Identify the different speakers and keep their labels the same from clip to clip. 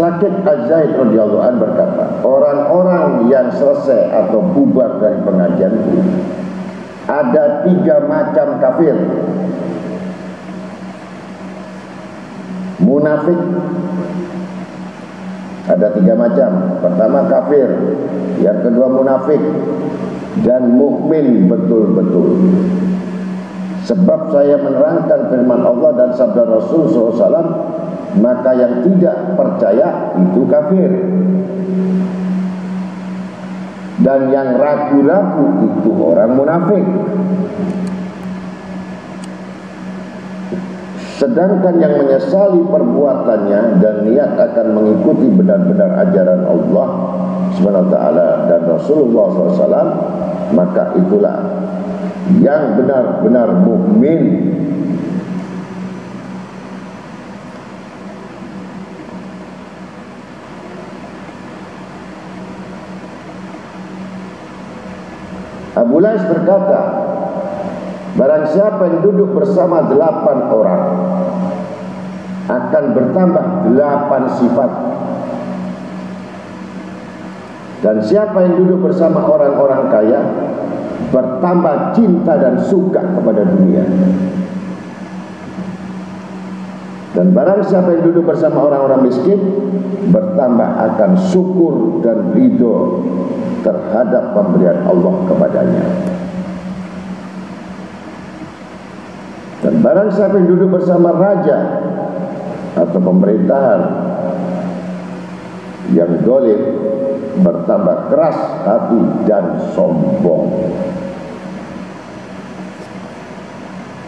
Speaker 1: Sakit Az-Zaid radhiyallahu anhu berkata, orang-orang yang selesai atau bubar dari pengajianku ada 3 macam kafir. Munafik ada 3 macam. Pertama kafir, yang kedua munafik, dan mukmin betul-betul. Sebab saya menerangkan firman Allah dan sabda Rasul SAW, maka yang tidak percaya itu kafir, dan yang ragu-ragu itu orang munafik. Sedangkan yang menyesali perbuatannya dan niat akan mengikuti benar-benar ajaran Allah SWT dan Rasulullah SAW, maka itulah yang benar-benar mukmin. Abu Lais berkata, barang siapa yang duduk bersama 8 orang akan bertambah 8 sifat, dan siapa yang duduk bersama orang-orang kaya bertambah cinta dan suka kepada dunia, dan barang siapa yang duduk bersama orang-orang miskin bertambah akan syukur dan ridho terhadap pemberian Allah kepadanya. Dan barang siapa yang duduk bersama raja atau pemerintahan yang zalim bertambah keras hati dan sombong.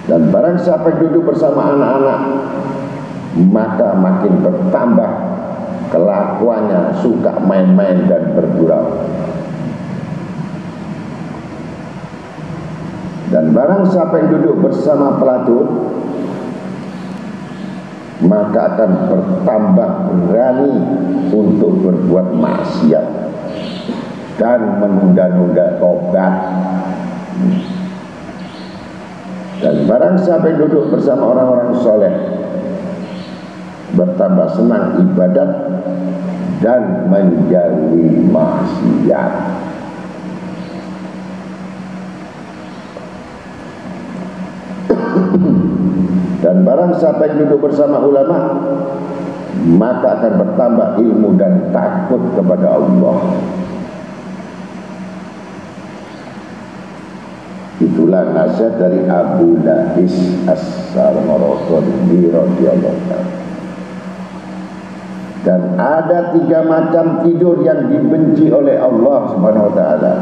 Speaker 1: Dan barang siapa yang duduk bersama anak-anak maka makin bertambah kelakuannya, suka main-main dan bergurau. Dan barang siapa yang duduk bersama pelacur maka akan bertambah berani untuk berbuat maksiat dan menunda-nunda tobat. Dan barang siapa yang duduk bersama orang-orang soleh bertambah senang ibadat dan menjauhi maksiat. Dan barang siapa yang duduk bersama ulama maka akan bertambah ilmu dan takut kepada Allah. Itulah nasihat dari Abu Lais As-Sarmaraghani radhiyallahu anhu. Dan ada 3 macam tidur yang dibenci oleh Allah Subhanahu wa taala,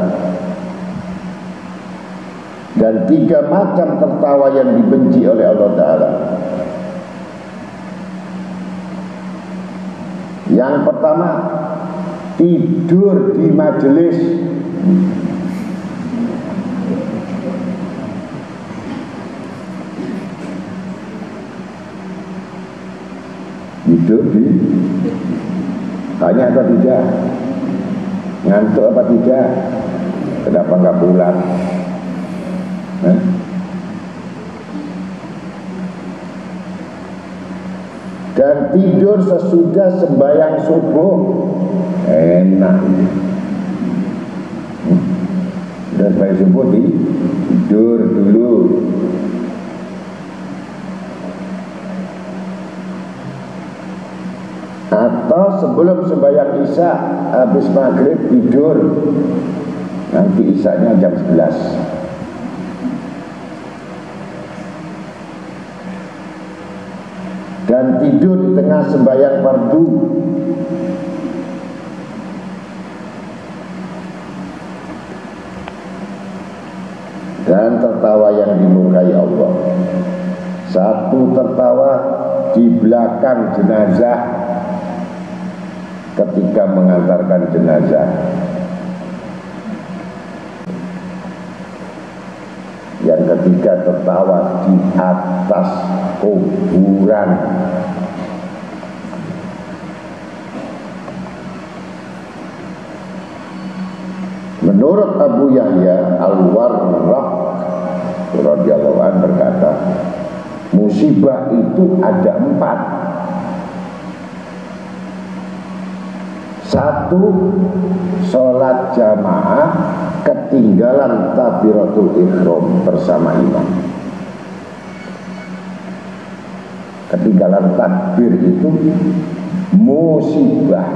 Speaker 1: dan 3 macam tertawa yang dibenci oleh Allah Ta'ala. Yang pertama, tidur di majelis. Tidur di, tanya atau tidak, ngantuk apa tidak, kenapa nggak pulang? Dan tidur sesudah sembahyang subuh, enak. Dan sembahyang subuh tidur dulu. Atau sebelum sembahyang isya, habis maghrib tidur, nanti isyanya jam 11. Dan tidur di tengah sembahyang fardu. Dan tertawa yang dimurkai Allah. Satu tertawa di belakang jenazah ketika mengantarkan jenazah. Yang ketiga tertawa di atas kuburan. Menurut Abu Yahya Al-Warraq radhiyallahu anhu berkata, musibah itu ada 4. Satu, sholat jamaah ketinggalan takbiratul ihram bersama imam. Ketinggalan takbir itu musibah.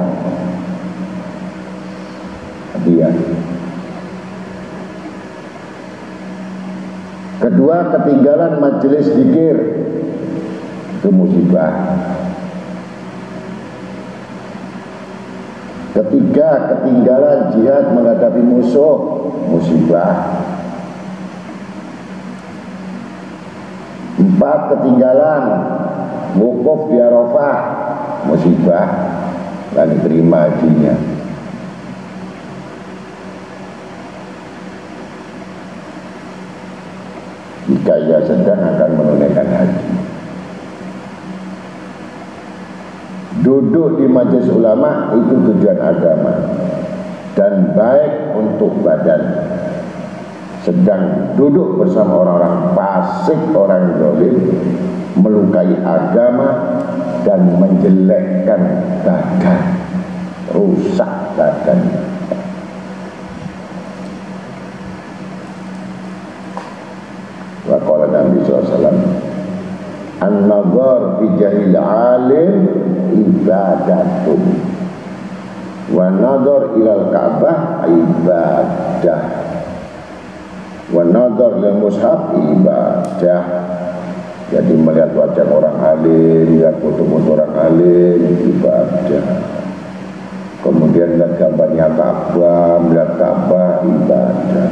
Speaker 1: Dia. Kedua, ketinggalan majelis zikir, itu musibah. Ketiga, ketinggalan jihad menghadapi musuh, musibah. Empat, ketinggalan wukuf di Arafah, musibah, dan diterima hajinya. Jika ia sedang akan menunaikan haji. Duduk di majelis ulama itu tujuan agama dan baik untuk badan. Sedang duduk bersama orang-orang fasik, orang zalim, melukai agama dan menjelekkan badan, rusak badan. Wa qala Nabi SAW, an-nazar fi jahil alim ibadatun wa nazar ilal Ka'bah ibadah wa nazar ilal mushaf ibadah. Jadi melihat wajah orang alim, lihat foto-foto orang alim, ibadah. Kemudian lihat gambarnya Ka'bah, melihat Ka'bah, ibadah.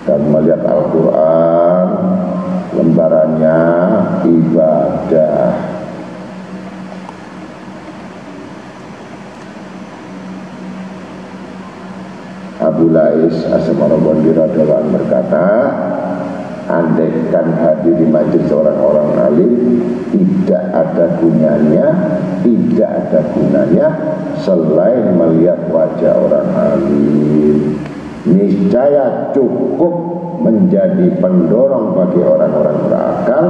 Speaker 1: Dan melihat Al-Quran, lembarannya, ibadah. Abu Lais As-Sam'arabandi radhiyallahu anhu berkata, andaikan hadir di majelis orang-orang alim tidak ada gunanya selain melihat wajah orang alim, niscaya cukup menjadi pendorong bagi orang-orang berakal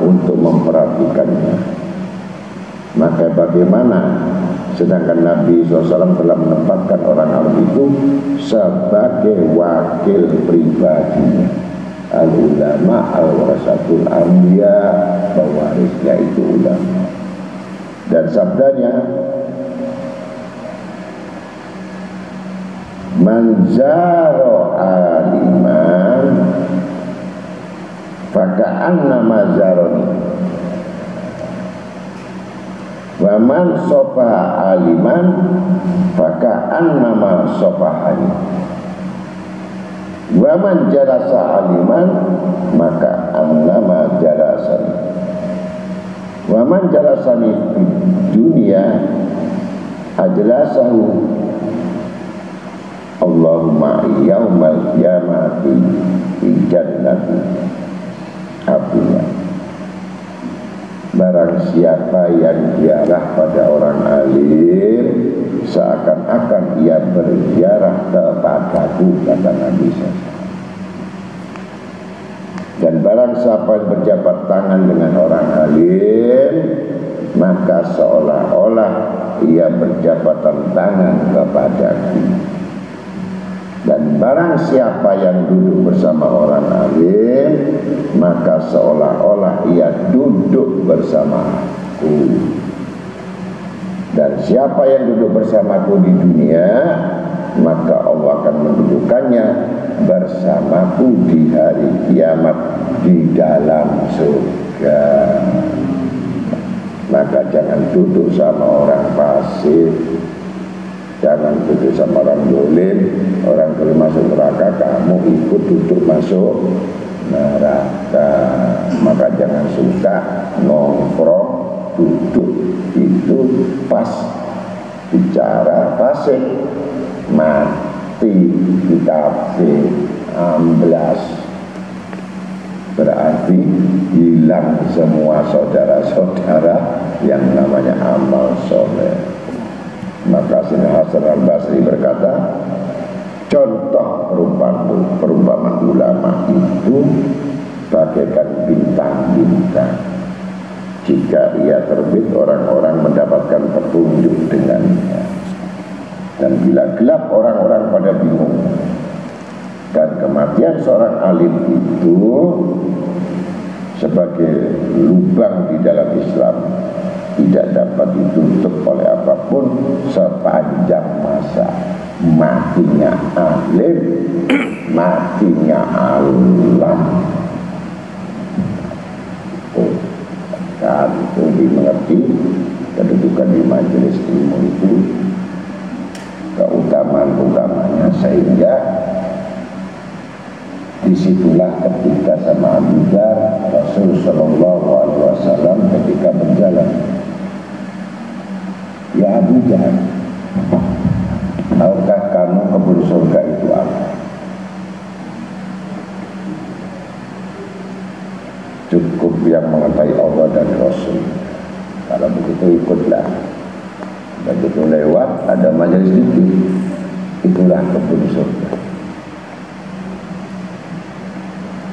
Speaker 1: untuk memperhatikannya. Maka bagaimana sedangkan Nabi SAW telah menempatkan orang alim itu sebagai wakil pribadinya. Al-ulama al-warasatul anbiya, pewarisnya itu ulama. Dan sabdanya, man zaro aliman faka'anna mazaroni wa man sofa aliman faka'anna ma sofahani wa man jalasa aliman maka annama jalasani wa man jalasani di dunia ajlasahu Allahumma yaumal qiyamati fi jannati. Artinya, barang siapa yang ziarah pada orang alim, seakan-akan ia berziarah kepadaku, kata Nabi SAW. Dan barang siapa yang berjabat tangan dengan orang alim, maka seolah-olah ia berjabatan tangan kepadaku. Dan barang siapa yang duduk bersama orang alim, maka seolah-olah ia duduk bersamaku. Dan siapa yang duduk bersamaku di dunia, maka Allah akan mendudukannya bersamaku di hari kiamat di dalam surga. Maka jangan duduk sama orang fasik, jangan duduk sama orang zalim. Orang zalim masuk neraka, kamu ikut duduk masuk neraka. Maka jangan suka nongkrong duduk itu pas bicara fasik, mati di kafe amblas, berarti hilang semua saudara-saudara yang namanya amal soleh. Maka Sayyidina Hasan al-Basri berkata, contoh perumpamaan ulama itu bagaikan bintang-bintang. Jika ia terbit, orang-orang mendapatkan petunjuk dengannya. Dan bila gelap, orang-orang pada bingung. Dan kematian seorang alim itu sebagai lubang di dalam Islam tidak dapat ditutup oleh apapun sepanjang masa. Matinya alim, matinya alam. Kan itu dimengerti kedudukan di majelis ilmu itu, keutamaan-utamanya, sehingga disitulah ketika sama Abu Dzar Rasul Shallallahu Alaihi Wasallam ketika berjalan, ya Abu Dzar, tahukah kamu kebun surga itu apa? Cukup yang mengetahui Allah dan Rasul. Kalau begitu ikutlah. Begitu lewat ada majelis zikir, itulah kebun surga.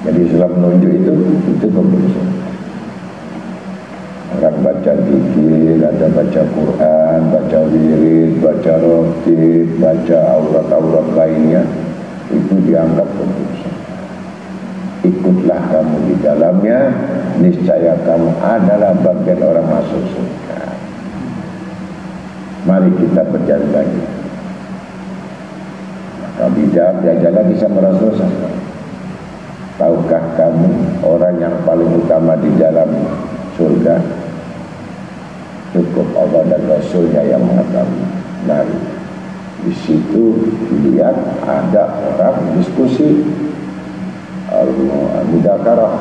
Speaker 1: Jadi Islam menunjuk itu kebun surga. Orang baca zikir, ada baca Quran, baca wirid, baca rotib, baca aurat-aurat lainnya, itu dianggap kebun surga. Ikutlah kamu di dalamnya, niscaya kamu adalah bagian orang masuk surga. Mari kita berjalan lagi. Maka bijak dia lagi sama Rasulullah. Tahukah kamu orang yang paling utama di dalam surga? Cukup Allah dan Rasulnya yang mengetahui. Nah, di situ lihat ada orang diskusi al-mudakarah,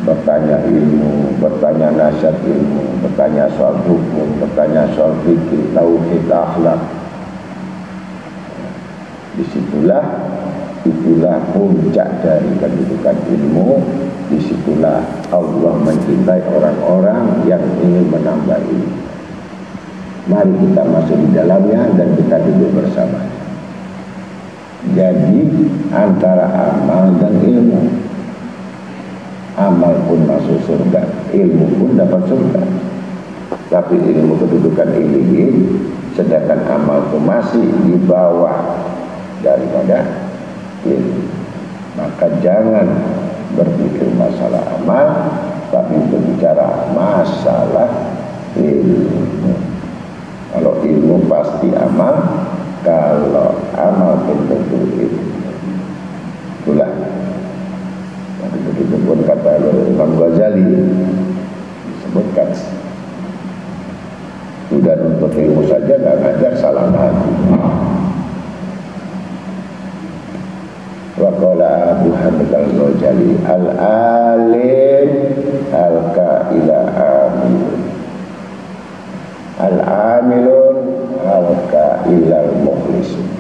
Speaker 1: bertanya ilmu, bertanya nasihat ilmu, bertanya soal hukum, bertanya soal fikih, tauhid, akhlak. Disitulah itulah puncak dari kedudukan ilmu. Disitulah Allah mencintai orang-orang yang ingin menambah ilmu. Mari kita masuk di dalamnya dan kita duduk bersama. Jadi antara amal dan ilmu, amal pun masuk surga, ilmu pun dapat surga. Tapi ilmu kedudukan ilmu, sedangkan amal itu masih di bawah daripada ilmu. Maka jangan berpikir masalah amal, tapi berbicara masalah ilmu. Kalau ilmu pasti amal, kalau amal tentu ilmu. Itulah yang begitu pun kata Imam Ghazali disebutkan, sudah untuk ilmu saja nggak ngajar, salah lagi. Wa qala Abu Hamid al-Ghazali al-alim al-kaila amilun, al-amilun al-kaila al-mukhlisun,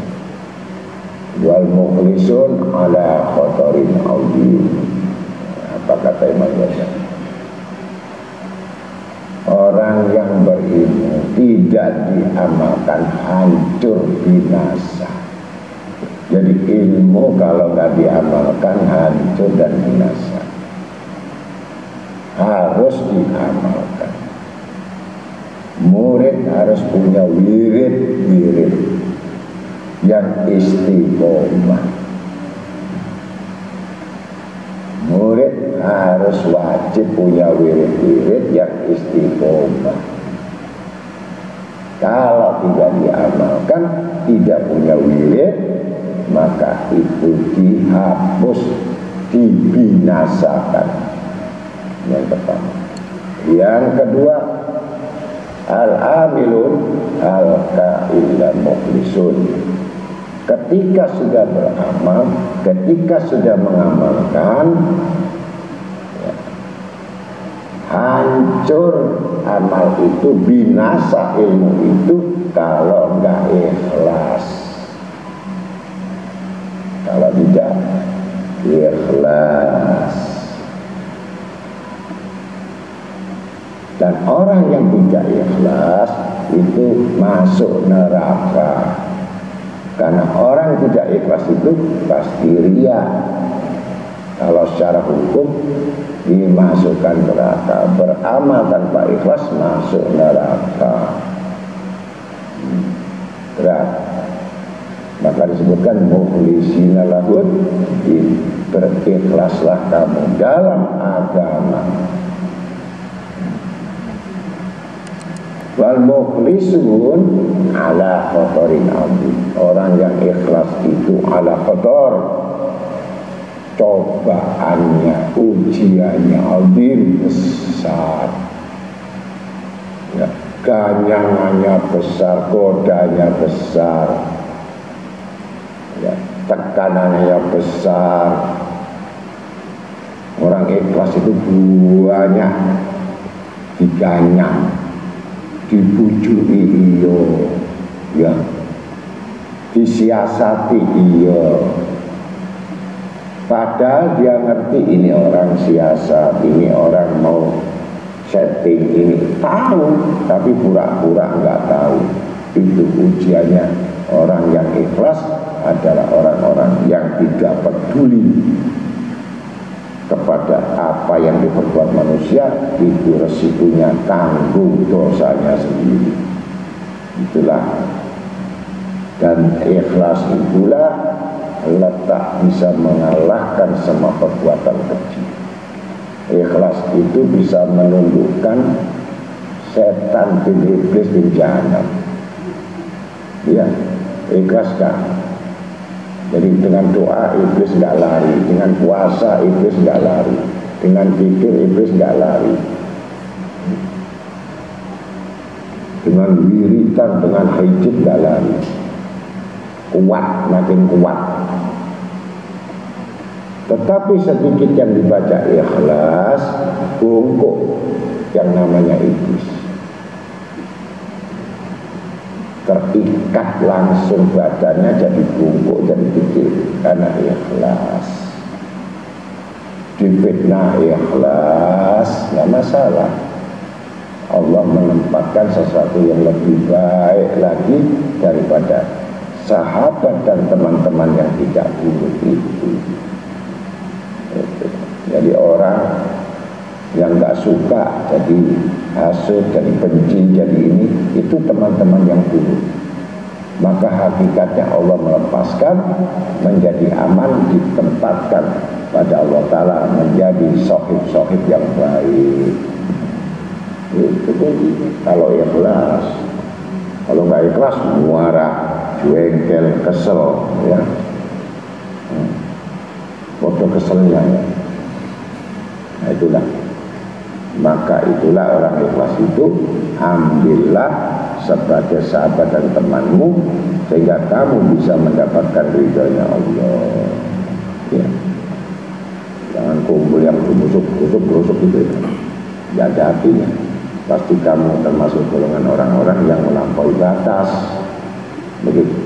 Speaker 1: wal mukhlisun ala khatarin azim. Apa kata Imam Ghazali? Orang yang berilmu tidak diamalkan hancur binasa. Jadi ilmu kalau nggak diamalkan hancur dan binasa. Harus diamalkan. Murid harus punya wirid-wirid yang istiqomah. Murid harus wajib punya wirid-wirid yang istiqomah. Kalau tidak diamalkan, tidak punya wirid, maka itu dihapus, dibinasakan. Yang pertama. Yang kedua, al-amilun al-ka'ilan mukhlisun. Ketika sudah beramal, ketika sudah mengamalkan, ya, hancur amal itu, binasa ilmu itu kalau enggak ikhlas. Kalau tidak ikhlas. Dan orang yang tidak ikhlas itu masuk neraka. Karena orang tidak ikhlas itu pasti riya. Kalau secara hukum dimasukkan neraka, beramal tanpa ikhlas masuk neraka. Berat. Maka disebutkan mukhlisina lahud, berikhlaslah kamu dalam agama. Wal mukhlisun ala khotorin azim. Orang yang ikhlas itu ala khotor, cobaannya, ujiannya azim, besar ya, ganyangannya besar, godanya besar ya, tekanannya besar. Orang ikhlas itu banyak diganyang, dibujui iyo ya, disiasati iyo, padahal dia ngerti ini orang siasat, ini orang mau setting, ini tahu tapi pura-pura nggak tahu. Itu ujiannya. Orang yang ikhlas adalah orang-orang yang tidak peduli kepada apa yang diperbuat manusia, itu resikonya tanggung dosanya sendiri. Itulah, dan ikhlas itulah letak bisa mengalahkan semua perbuatan kecil. Ikhlas itu bisa menundukkan setan bin iblis bin jahanam. Ya, ikhlaskan. Jadi dengan doa iblis nggak lari, dengan puasa iblis nggak lari, dengan pikir iblis nggak lari, dengan wiritan, dengan hijab nggak lari. Kuat, makin kuat. Tetapi sedikit yang dibaca ikhlas, bungkuk yang namanya iblis, terikat langsung badannya jadi bungkuk, jadi kecil karena ikhlas. Difitnah ikhlas, nggak masalah. Allah menempatkan sesuatu yang lebih baik lagi daripada sahabat dan teman-teman yang tidak buruk itu. Jadi orang yang nggak suka jadi hasud, jadi benci, jadi ini, itu teman-teman yang buruk. Maka hakikatnya Allah melepaskan menjadi aman, ditempatkan pada Allah Ta'ala menjadi sohib-sohib yang baik. Itu kalau ikhlas. Kalau nggak ikhlas muara, jengkel, kesel ya. Foto keselnya ya. Nah itulah. Maka itulah orang ikhlas itu, ambillah sebagai sahabat dan temanmu sehingga kamu bisa mendapatkan ridhonya Allah ya. Jangan kumpul yang busuk-busuk itu ya, ada artinya. Pasti kamu termasuk golongan orang-orang yang melampaui batas begitu.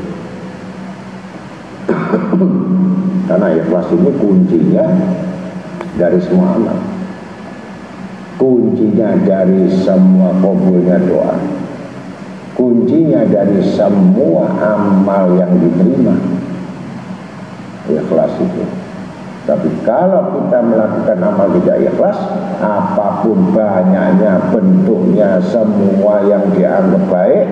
Speaker 1: Karena ikhlas ini kuncinya dari semua amal, kuncinya dari semua kabulnya doa, kuncinya dari semua amal yang diterima, ikhlas itu. Tapi kalau kita melakukan amal tidak ikhlas, apapun banyaknya, bentuknya, semua yang dianggap baik,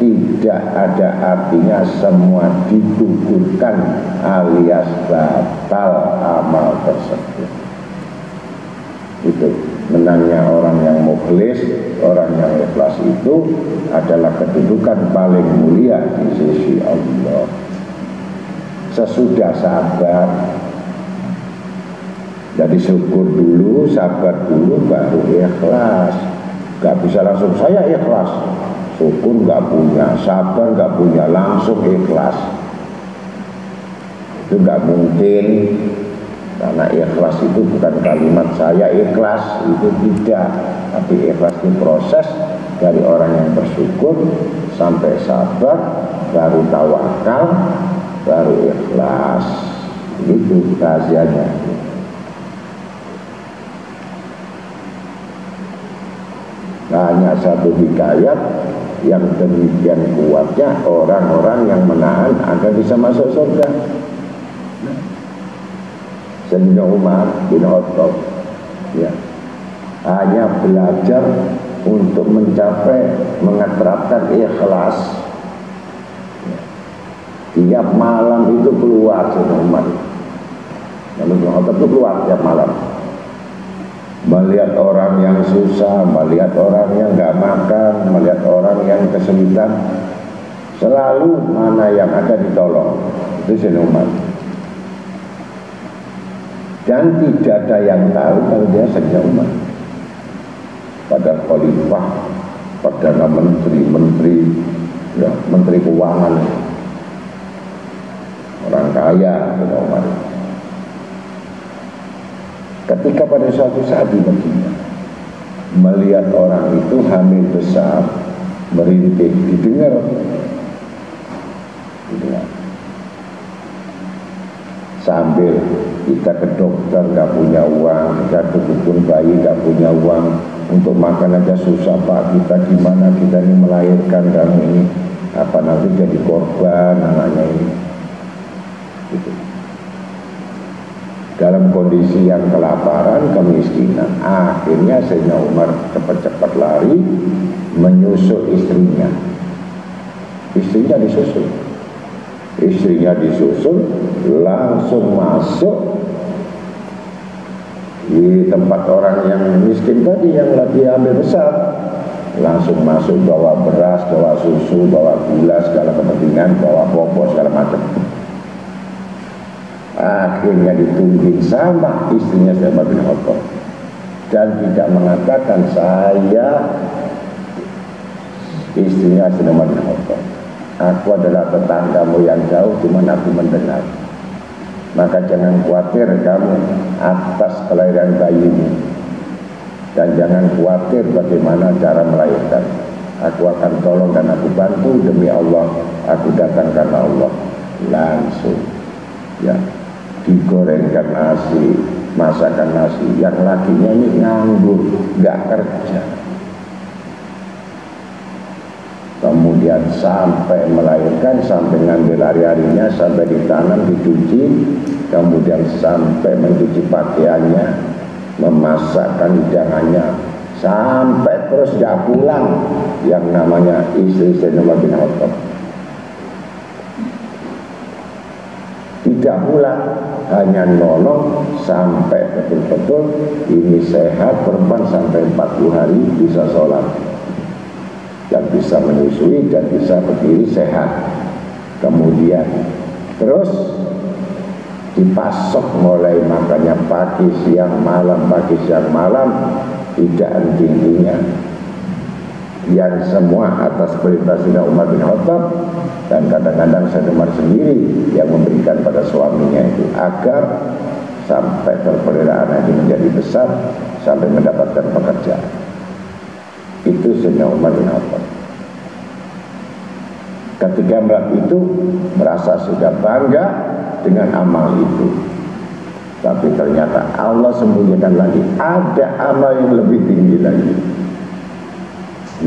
Speaker 1: tidak ada artinya, semua digugurkan alias batal amal tersebut. Itu menangnya orang yang mukhlis, orang yang ikhlas itu adalah kedudukan paling mulia di sisi Allah. Sesudah sabar, jadi syukur dulu, sabar dulu, baru ikhlas. Gak bisa langsung saya ikhlas, syukur gak punya, sabar gak punya, langsung ikhlas. Itu gak mungkin. Karena ikhlas itu bukan kalimat saya ikhlas, itu tidak. Tapi ikhlas itu proses dari orang yang bersyukur sampai sabar, baru tawakal, baru ikhlas. Itu rahasianya. Hanya satu hikayat yang demikian kuatnya orang-orang yang menahan agar bisa masuk surga. Sayyidina Umar bin Khattab ya, hanya belajar untuk mencapai mengeterapkan ikhlas. Tiap malam itu keluar Sayyidina Umar. Nabi Muhammad itu keluar tiap malam, melihat orang yang susah, melihat orang yang nggak makan, melihat orang yang kesulitan, selalu mana yang ada ditolong. Itu Sayyidina Umar. Dan tidak ada yang tahu kalau dia Sayyidina Umar. Pada khalifah, perdana menteri, ya, menteri keuangan, orang kaya Sayyidina Umar. Ketika pada suatu saat di Madinah melihat orang itu hamil besar, merintih, didengar. Sambil kita ke dokter nggak punya uang, kita ke dukun bayi nggak punya uang, untuk makan aja susah Pak, kita gimana, kita ini melahirkan kamu ini, apa nanti jadi korban anaknya ini gitu. Dalam kondisi yang kelaparan, kemiskinan, akhirnya Sayyidina Umar cepat-cepat lari menyusul istrinya. Istrinya disusul, langsung masuk di tempat orang yang miskin tadi yang lagi hamil besar. Langsung masuk, bawa beras, bawa susu, bawa gula, segala kepentingan, bawa pokok, segala macam. Akhirnya ditungguin sama istrinya Sayyidina bin Khattab, dan tidak mengatakan saya istrinya Sayyidina bin Khattab, aku adalah tetanggamu yang jauh, cuma aku mendengar. Maka jangan khawatir kamu atas kelahiran bayimu, dan jangan khawatir bagaimana cara melahirkan. Aku akan tolong dan aku bantu, demi Allah aku datang karena Allah. Langsung ya, digorengkan nasi, masakan nasi. Yang lakinya ini nganggur, gak kerja. Kemudian sampai melahirkan, sampai ngambil hari-harinya, sampai ditanam, dicuci, kemudian sampai mencuci pakaiannya, memasakkan hidangannya, sampai terus gak pulang yang namanya istri Sayyidina Umar bin Khattab. Tidak pulang, hanya nolong sampai betul-betul ini sehat, perempuan sampai 40 hari bisa sholat dan bisa menyusui dan bisa berdiri sehat. Kemudian terus dipasok mulai makannya pagi, siang, malam, pagi, siang, malam, tidak henti-hentinya, yang semua atas perintah Sayyidina Umar bin Khattab. Dan kadang-kadang Sayyidina Umar sendiri yang memberikan pada suaminya itu, agar sampai terpelihara anak ini menjadi besar, sampai mendapatkan pekerjaan. Itu Sayyidina Umar bin Khattab. Ketika melihat itu, merasa sudah bangga dengan amal itu. Tapi ternyata Allah sembunyikan lagi, ada amal yang lebih tinggi lagi.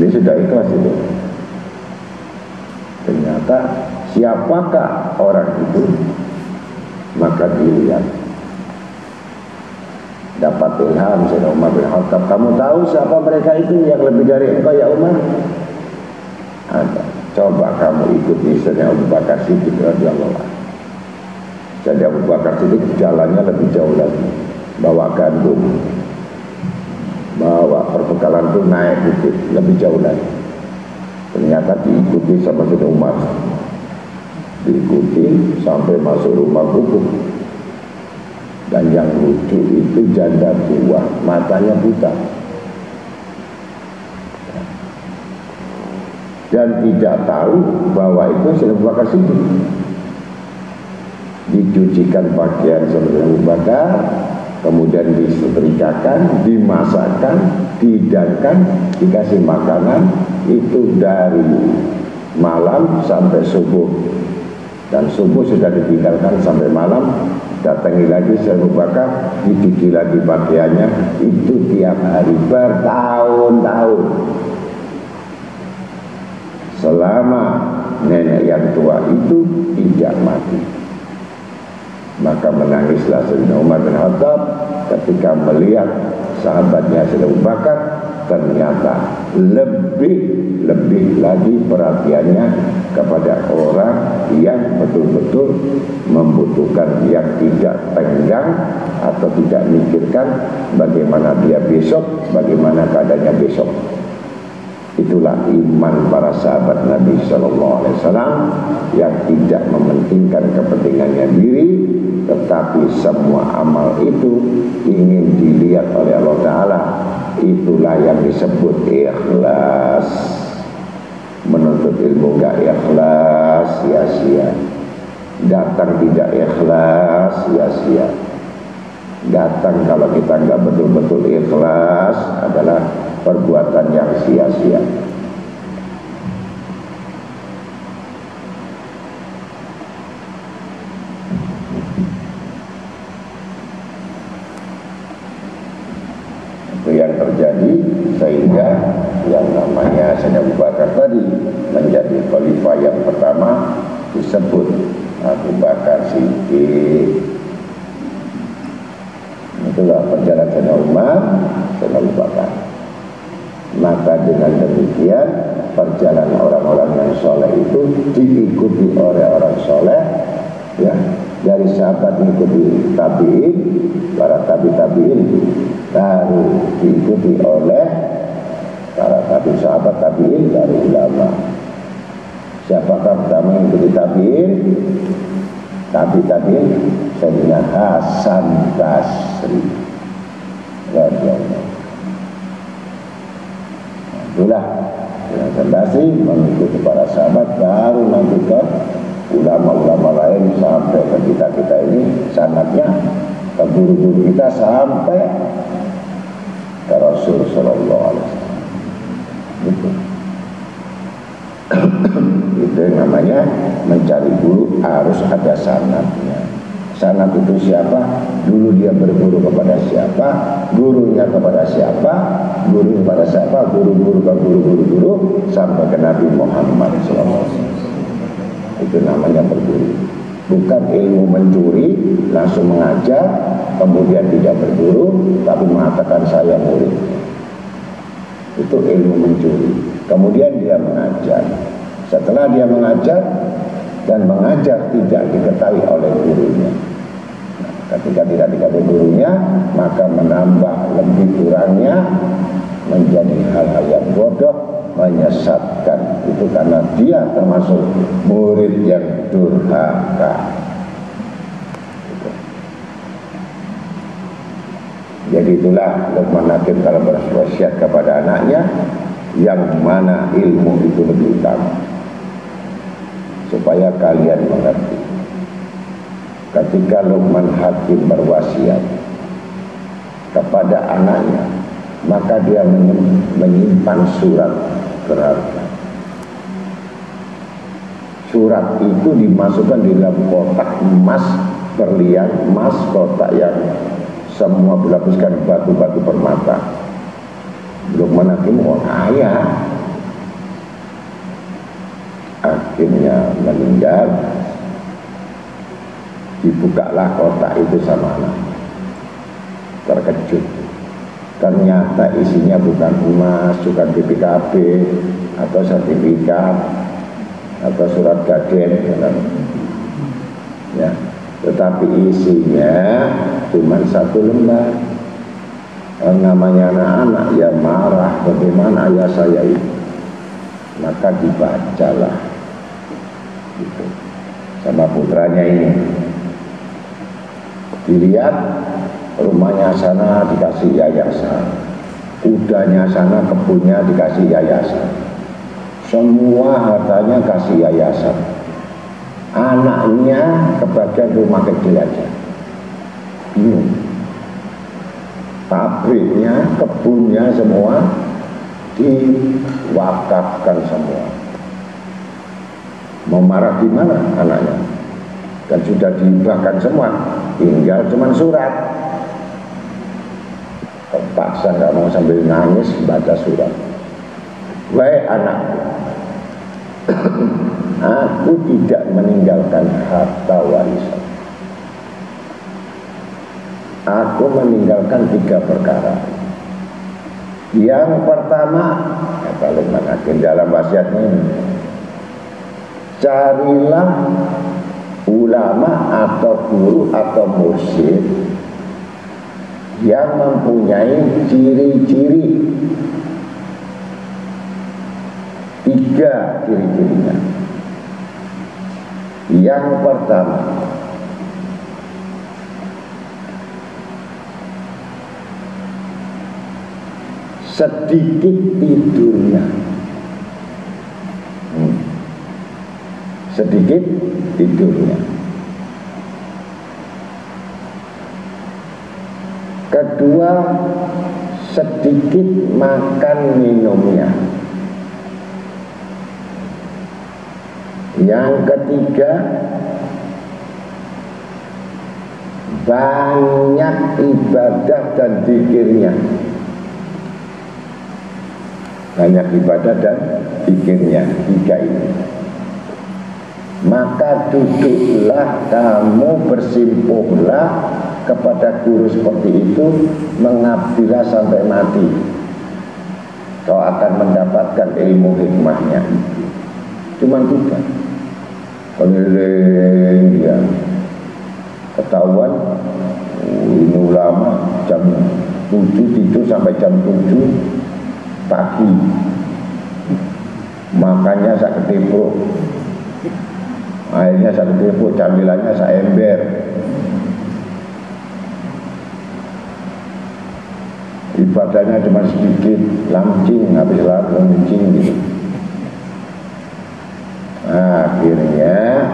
Speaker 1: Ini sudah ikhlas itu. Ternyata siapakah orang itu? Maka dilihat, dapat ilham Sayyidina Umar bin Khattab. Kamu tahu siapa mereka itu yang lebih dari engkau ya Umar? Ada. Coba kamu ikuti Sayyidina Abu Bakar Siddiq radhiyallahu anhu. Sayyidina Abu Bakar Siddiq jalannya lebih jauh lagi, bawa gandum, bawa perbekalan itu naik bukit lebih jauh lagi. Ternyata diikuti sama Sayyidina Umar, diikuti sampai masuk rumah gubuk. Dan yang lucu itu janda tua, matanya buta, dan tidak tahu bahwa itu Sayyidina Abu Bakar Siddiq. Dicucikan pakaian Sayyidina Abu Bakar, kemudian disetrikakan, dimasakkan, dihidangkan, dikasih makanan, itu dari malam sampai subuh. Dan subuh sudah ditinggalkan sampai malam, datangi lagi Sayyidina Abu Bakar, dicuci lagi pakaiannya, itu tiap hari bertahun-tahun. Selama nenek yang tua itu tidak mati. Maka menangislah Sayyidina Umar bin Khattab ketika melihat sahabatnya Sayyidina Abu Bakar ternyata lebih lagi perhatiannya kepada orang yang betul-betul membutuhkan, yang tidak tenggang atau tidak mikirkan bagaimana dia besok, bagaimana keadaannya besok. Itulah iman para sahabat Nabi SAW yang tidak mementingkan kepentingannya diri, tetapi semua amal itu ingin dilihat oleh Allah Ta'ala. Itulah yang disebut ikhlas. Menuntut ilmu gak ikhlas, sia-sia. Datang tidak ikhlas, sia-sia. Datang kalau kita gak betul-betul ikhlas adalah perbuatan yang sia-sia. Itu yang terjadi sehingga yang namanya Sayyidina Abu Bakar tadi menjadi khalifah yang pertama disebut Abu Bakar Siddiq. Itulah perjalanan Sayyidina Umar, Sayyidina Abu Bakar. Maka dengan demikian perjalanan orang-orang yang soleh itu diikuti oleh orang soleh, ya, dari sahabat mengikuti tabi'in, para tabi'in, baru diikuti oleh para sahabat tabi'in dari ulama. Siapakah pertama mengikuti tabi'in? Tabi'in Sayyidina Hasan Basri radhiyallahu. Itulah Hasan Basri mengikuti para sahabat, baru nanti ke ulama-ulama lain sampai ke kita ini, sanadnya ke guru-guru kita sampai ke Rasul Sallallahu Alaihi Wasallam. Itu yang namanya mencari guru, harus ada sanadnya. Sanad itu siapa? Dulu dia berguru kepada siapa? Gurunya kepada siapa? Guru kepada siapa? Guru-guru ke guru-guru sampai ke Nabi Muhammad SAW. Itu namanya berguru. Bukan ilmu mencuri langsung mengajar, kemudian tidak berguru tapi mengatakan saya murid. Itu ilmu mencuri. Kemudian dia mengajar. Setelah dia mengajar dan mengajar tidak diketahui oleh gurunya. Ketika tidak diketahui gurunya, maka menambah lebih kurangnya menjadi hal-hal yang bodoh, menyesatkan. Itu karena dia termasuk murid yang durhaka. Jadi itulah Luqman Hakim kalau berwasiat kepada anaknya, yang mana ilmu itu lebih utama, supaya kalian mengerti. Ketika Luqman Hakim berwasiat kepada anaknya, maka dia menyimpan surat berharga. Surat itu dimasukkan di dalam kotak emas, berlian emas, kotak yang semua berlapiskan batu-batu permata. Luqman Hakim orang kaya, akhirnya meninggal. Dibukalah kotak itu sama anak, terkejut. Ternyata isinya bukan emas, bukan BPKB atau sertifikat atau surat gaden, ya, tetapi isinya cuma satu lembar. Namanya anak-anak ya marah, bagaimana ayah saya itu, maka dibacalah gitu sama putranya ini. Dilihat rumahnya sana dikasih yayasan, kudanya sana, kebunnya dikasih yayasan, semua hartanya kasih yayasan. Anaknya kebagian rumah kecil aja, pabriknya, kebunnya semua diwakafkan semua. Mau marah gimana anaknya? Dan sudah dihibahkan semua, tinggal cuman surat. Terpaksa nggak mau sambil nangis baca surat. Wahai anakku, aku tidak meninggalkan harta warisan. aku meninggalkan 3 perkara. Yang pertama, kata Luqman Hakim dalam wasiatnya, carilah ulama atau guru atau mursyid yang mempunyai ciri-ciri, 3 ciri-cirinya. Yang pertama, sedikit tidurnya. Sedikit tidurnya. Kedua, sedikit makan minumnya. Yang ketiga, banyak ibadah dan zikirnya. Banyak ibadah dan zikirnya, 3 ini. Maka duduklah kamu, bersimpuhlah kepada guru seperti itu, mengabdilah sampai mati. Kau akan mendapatkan ilmu hikmahnya. Cuman 3. Keliling dia, ketahuan ini ulama jam 7 tidur sampai jam 7 pagi, makannya sak ketipuk, airnya sak ketipuk, camilannya sak ember. Ibadahnya cuma sedikit, lancing, habis lancing gitu. Akhirnya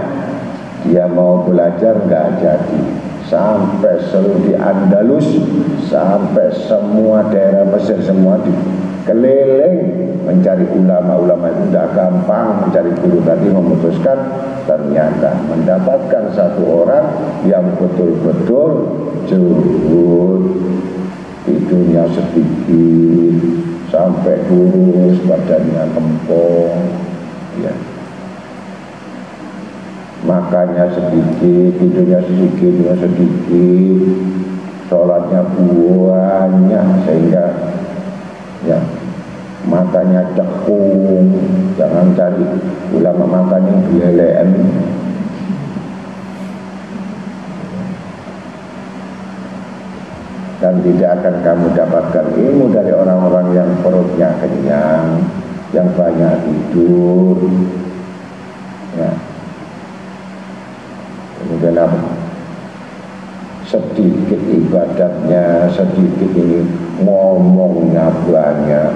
Speaker 1: dia mau belajar nggak jadi, sampai seluruh di Andalus, sampai semua daerah Mesir semua dikeliling mencari ulama-ulama. Itu tidak gampang mencari guru. Tadi memutuskan, ternyata mendapatkan 1 orang yang betul-betul zuhud, tidurnya sedikit sampai kurus, badannya kempong, ya. Makannya sedikit, tidurnya sedikit, sholatnya banyak, sehingga ya matanya cekung. Jangan cari ulama makan yang belelean. Dan tidak akan kamu dapatkan ilmu dari orang-orang yang perutnya kenyang, yang banyak tidur, ya. Kemudian apa? Sedikit ibadahnya, sedikit ini, ngomongnya banyak,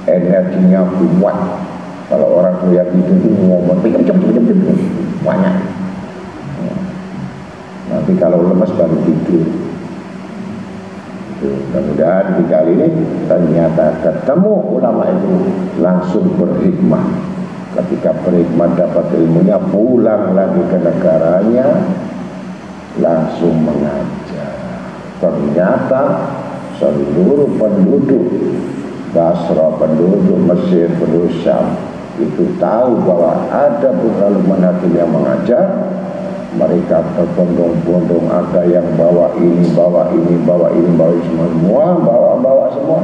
Speaker 1: energinya kuat. Kalau orang tua yang itu ngomong banyak. Nanti kalau lemas baru tidur. Mudah-mudahan 3 kali ini ternyata ketemu ulama itu langsung berhikmah. Ketika berhikmah dapat ilmunya, pulang lagi ke negaranya, langsung mengajar. Ternyata seluruh penduduk Basra, penduduk Mesir, penduduk Syam itu tahu bahwa ada putra Luqman Hakim yang mengajar. Mereka berbondong-bondong, ada yang bawa ini, bawa semua, bawa semua.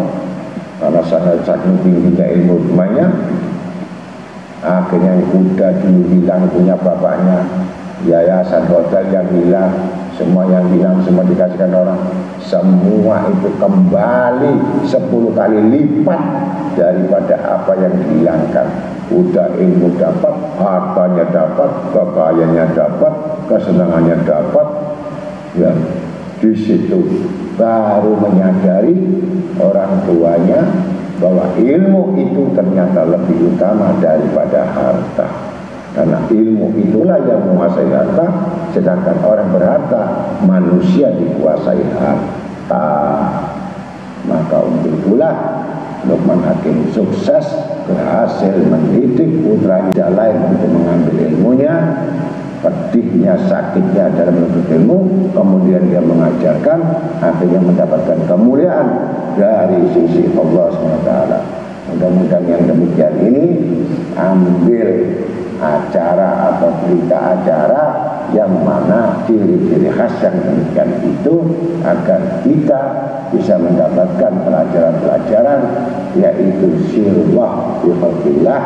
Speaker 1: Karena sangat tingginya ilmu hikmahnya. Akhirnya udah dulu hilang punya bapaknya, yayasan hotel yang hilang, semua yang hilang semua dikasihkan orang. Semua itu kembali 10 kali lipat daripada apa yang dihilangkan. Udah ilmu dapat, hartanya dapat, kekayaannya dapat, kesenangannya dapat. Ya, di situ baru menyadari orang tuanya bahwa ilmu itu ternyata lebih utama daripada harta. Karena ilmu itulah yang menguasai harta, sedangkan orang berharta, manusia dikuasai harta. Maka untuk itulah Luqman Hakim sukses, berhasil mendidik putranya lain untuk mengambil ilmunya. Pedihnya, sakitnya dalam menuntut ilmu, kemudian dia mengajarkan, akhirnya mendapatkan kemuliaan dari sisi Allah SWT. Mudah-mudahan yang demikian ini ambil acara atau berita acara yang mana ciri-ciri khas yang demikian itu agar kita bisa mendapatkan pelajaran-pelajaran, yaitu sirwah bifadlillah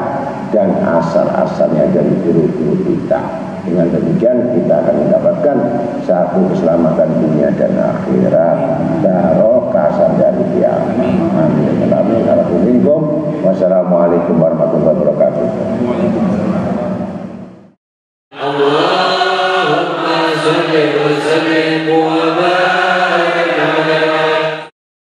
Speaker 1: dan asal-asalnya dari guru-guru kita. Dengan demikian kita akan mendapatkan satu keselamatan dunia dan akhirat, barokah